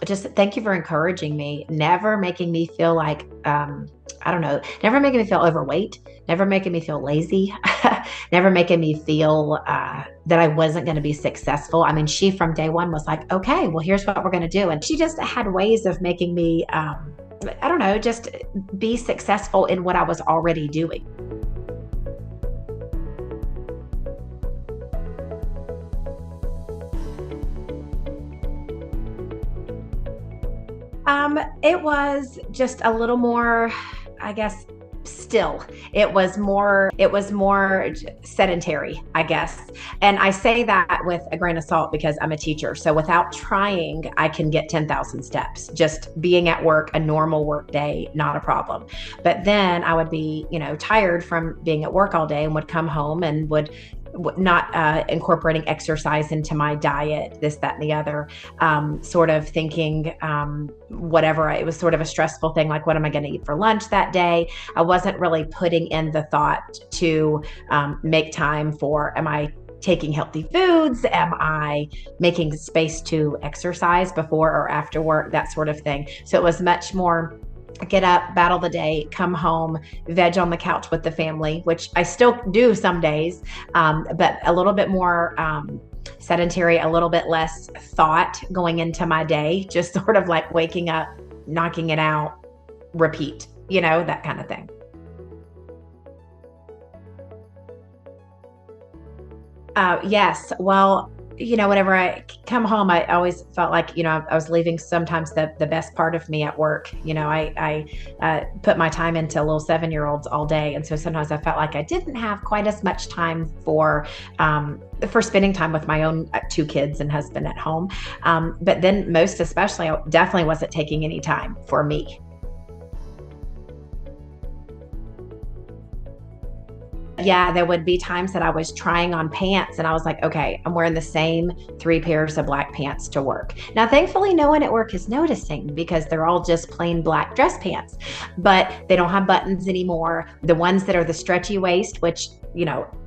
just thank you for encouraging me, never making me feel like, I don't know, never making me feel overweight, never making me feel lazy, never making me feel that I wasn't going to be successful. I mean, she from day one was like, okay, well, here's what we're going to do. And she just had ways of making me, I don't know, just be successful in what I was already doing. It was just a little more, I guess, still. It was more sedentary, I guess. And I say that with a grain of salt because I'm a teacher. So without trying, I can get 10,000 steps. Just being at work, a normal work day, not a problem. But then I would be, tired from being at work all day and would come home and would not incorporating exercise into my diet, this, that, and the other, sort of thinking whatever. It was sort of a stressful thing, like what am I going to eat for lunch that day? I wasn't really putting in the thought to make time for, am I taking healthy foods? Am I making space to exercise before or after work? That sort of thing. So it was much more get up, battle the day, come home, veg on the couch with the family, which I still do some days, but a little bit more sedentary, a little bit less thought going into my day, just sort of like waking up, knocking it out, repeat, that kind of thing. Yes. Well, whenever I come home, I always felt like, I was leaving sometimes the best part of me at work. I put my time into little 7-year-olds all day. And so sometimes I felt like I didn't have quite as much time for spending time with my own two kids and husband at home. But then most especially, I definitely wasn't taking any time for me. Yeah, there would be times that I was trying on pants and I was like, okay, I'm wearing the same 3 pairs of black pants to work. Now, thankfully, no one at work is noticing because they're all just plain black dress pants, but they don't have buttons anymore. The ones that are the stretchy waist, which,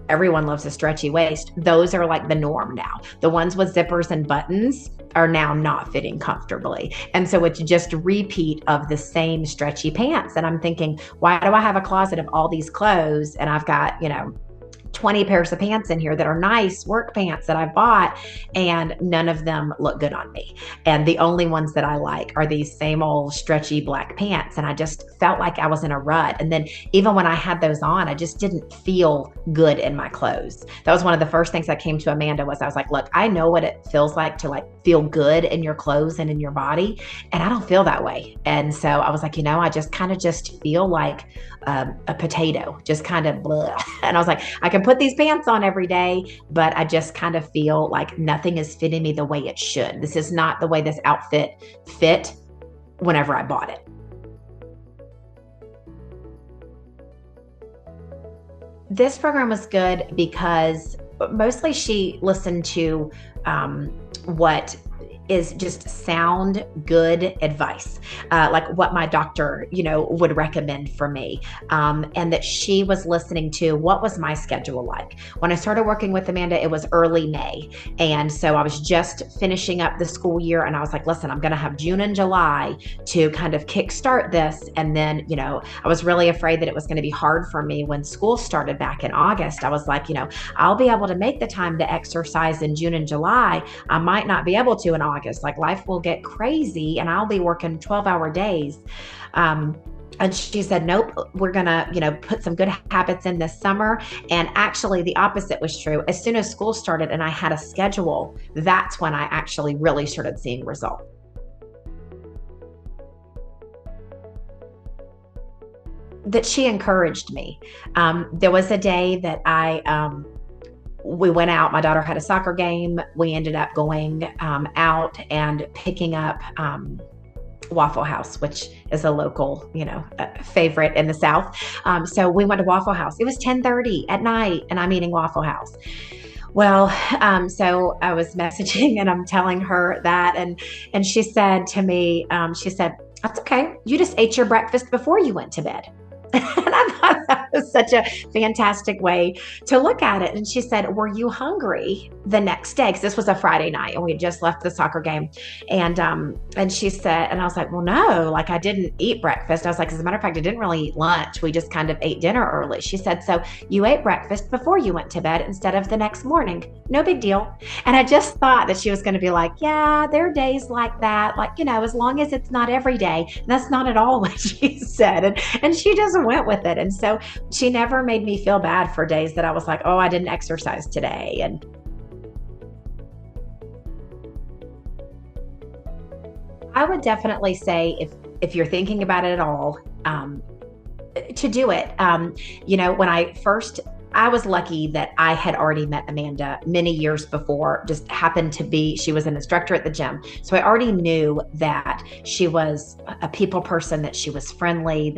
everyone loves a stretchy waist, those are like the norm now. The ones with zippers and buttons are now not fitting comfortably. And so it's just a repeat of the same stretchy pants. And I'm thinking, why do I have a closet of all these clothes? And I've got, 20 pairs of pants in here that are nice work pants that I bought, and none of them look good on me. And the only ones that I like are these same old stretchy black pants. And I just felt like I was in a rut. And then even when I had those on, I just didn't feel good in my clothes. That was one of the first things I came to Amanda was I was like, look, I know what it feels like to feel good in your clothes and in your body. And I don't feel that way. And so I was like, I just kind of just feel like a potato, just kind of blah. And I was like, I can put these pants on every day, but I just kind of feel like nothing is fitting me the way it should. This is not the way this outfit fit whenever I bought it. This program was good because mostly she listened to what is just sound, good advice, like what my doctor, would recommend for me. And that she was listening to what was my schedule like. When I started working with Amanda, it was early May. And so I was just finishing up the school year and I was like, listen, I'm going to have June and July to kind of kickstart this. And then, I was really afraid that it was going to be hard for me when school started back in August. I was like, I'll be able to make the time to exercise in June and July. I might not be able to in August. Like life will get crazy and I'll be working 12-hour days. And she said, nope, we're going to, put some good habits in this summer. And actually the opposite was true. As soon as school started and I had a schedule, that's when I actually really started seeing results. That she encouraged me. There was a day that we went out. My daughter had a soccer game. We ended up going out and picking up Waffle House, which is a local, favorite in the South. So we went to Waffle House. It was 10:30 at night, and I'm eating Waffle House. Well, so I was messaging and I'm telling her that, and she said to me, she said, "That's okay. You just ate your breakfast before you went to bed." And I thought was such a fantastic way to look at it. And she said, were you hungry the next day? Because this was a Friday night and we had just left the soccer game. And she said, and I was like, well, no, like I didn't eat breakfast. I was like, as a matter of fact, I didn't really eat lunch. We just kind of ate dinner early. She said, so you ate breakfast before you went to bed instead of the next morning. No big deal. And I just thought that she was going to be like, yeah, there are days like that. Like, as long as it's not every day. And that's not at all what she said. And she just went with it. And so she never made me feel bad for days that I was like, oh, I didn't exercise today. And I would definitely say if you're thinking about it at all, to do it. When I was lucky that I had already met Amanda many years before, just happened to be, she was an instructor at the gym. So I already knew that she was a people person, that she was friendly,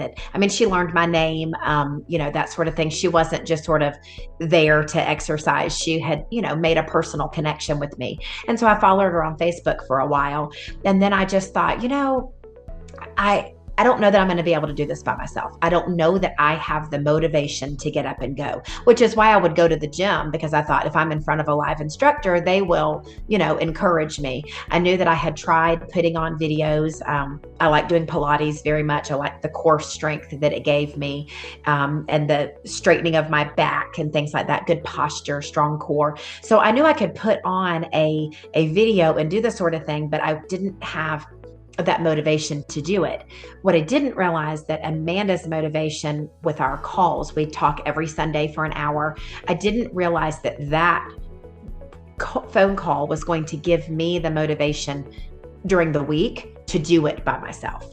she learned my name, that sort of thing. She wasn't just sort of there to exercise. She had, made a personal connection with me. And so I followed her on Facebook for a while. And then I just thought, I don't know that I'm going to be able to do this by myself. I don't know that I have the motivation to get up and go, which is why I would go to the gym, because I thought if I'm in front of a live instructor, they will, encourage me. I knew that I had tried putting on videos. I like doing Pilates very much. I like the core strength that it gave me, and the straightening of my back and things like that, good posture, strong core. So I knew I could put on a video and do this sort of thing, but I didn't have that motivation to do it. What I didn't realize that Amanda's motivation with our calls, we talk every Sunday for an hour. I didn't realize that phone call was going to give me the motivation during the week to do it by myself.